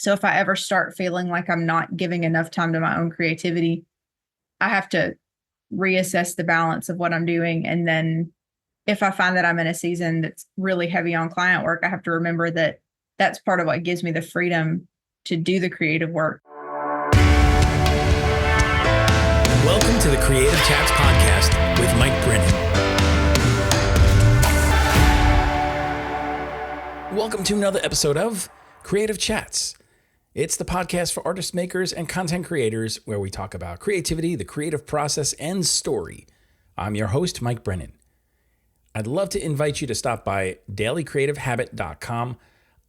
So if I ever start feeling like I'm not giving enough time to my own creativity, I have to reassess the balance of what I'm doing. And then if I find that I'm in a season that's really heavy on client work, I have to remember that that's part of what gives me the freedom to do the creative work. Welcome to the Creative Chats Podcast with Mike Brennan. Welcome to another episode of Creative Chats. It's the podcast for artist makers and content creators where we talk about creativity, the creative process, and story. I'm your host, Mike Brennan. I'd love to invite you to stop by dailycreativehabit.com.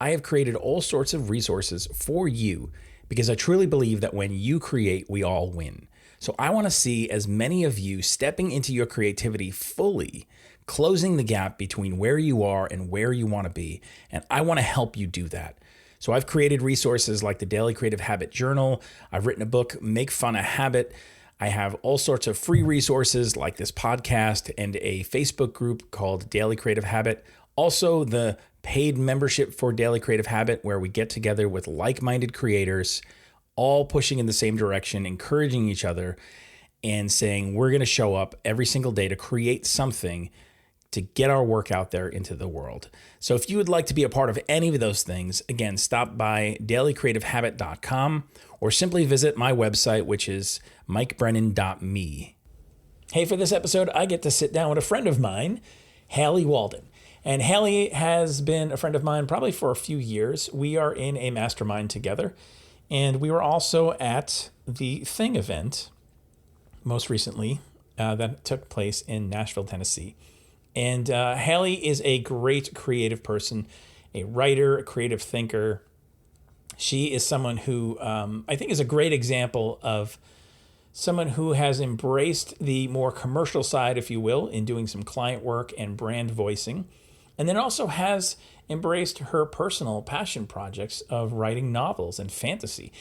I have created all sorts of resources for you because I truly believe that when you create, we all win. So I want to see as many of you stepping into your creativity fully, closing the gap between where you are and where you want to be. And I want to help you do that. So I've created resources like the Daily Creative Habit Journal. I've written a book, Make Fun a Habit. I have all sorts of free resources like this podcast and a Facebook group called Daily Creative Habit. Also, the paid membership for Daily Creative Habit, where we get together with like-minded creators, all pushing in the same direction, encouraging each other, and saying we're going to show up every single day to create something to get our work out there into the world. So if you would like to be a part of any of those things, again, stop by dailycreativehabit.com or simply visit my website, which is mikebrennan.me. Hey, for this episode, I get to sit down with a friend of mine, Haley Walden. And Haley has been a friend of mine probably for a few years. We are in a mastermind together. And we were also at the Thing event most recently that took place in Nashville, Tennessee. And Haley is a great creative person, a writer, a creative thinker. She is someone who I think is a great example of someone who has embraced the more commercial side, if you will, in doing some client work and brand voicing. And then also has embraced her personal passion projects of writing novels and fantasy.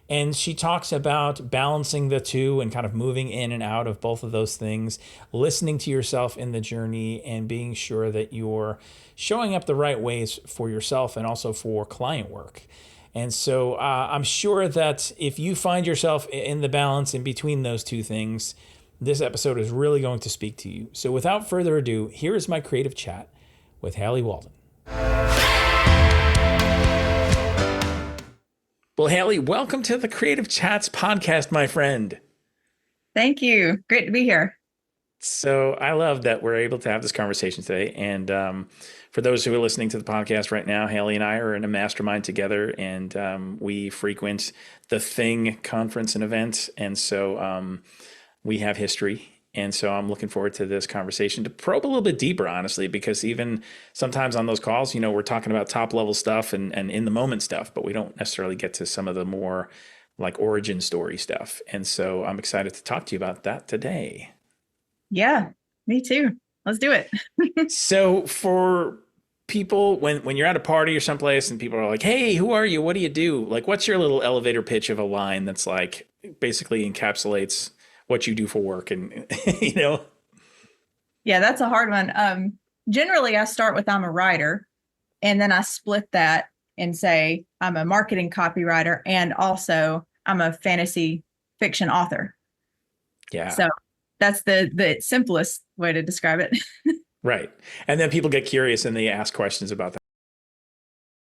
And she talks about balancing the two and kind of moving in and out of both of those things, listening to yourself in the journey and being sure that you're showing up the right ways for yourself and also for client work. And so I'm sure that if you find yourself in the balance in between those two things, this episode is really going to speak to you. So without further ado, here is my creative chat with Haley Walden. Well, Haley, welcome to the Creative Chats podcast, my friend. Thank you. Great to be here. So I love that we're able to have this conversation today. And for those who are listening to the podcast right now, Haley and I are in a mastermind together, and we frequent the Thing conference and event. And so we have history. And so I'm looking forward to this conversation to probe a little bit deeper, honestly, because even sometimes on those calls, you know, we're talking about top level stuff and in the moment stuff, but we don't necessarily get to some of the more like origin story stuff. And so I'm excited to talk to you about that today. Yeah, me too. Let's do it. So for people, when you're at a party or someplace and people are like, hey, who are you? What do you do? Like, what's your little elevator pitch of a line that's like basically encapsulates what you do for work and, you know? Yeah, that's a hard one. Generally, I start with I'm a writer, and then I split that and say I'm a marketing copywriter, and also I'm a fantasy fiction author. Yeah. So that's the simplest way to describe it. Right. And then people get curious and they ask questions about that.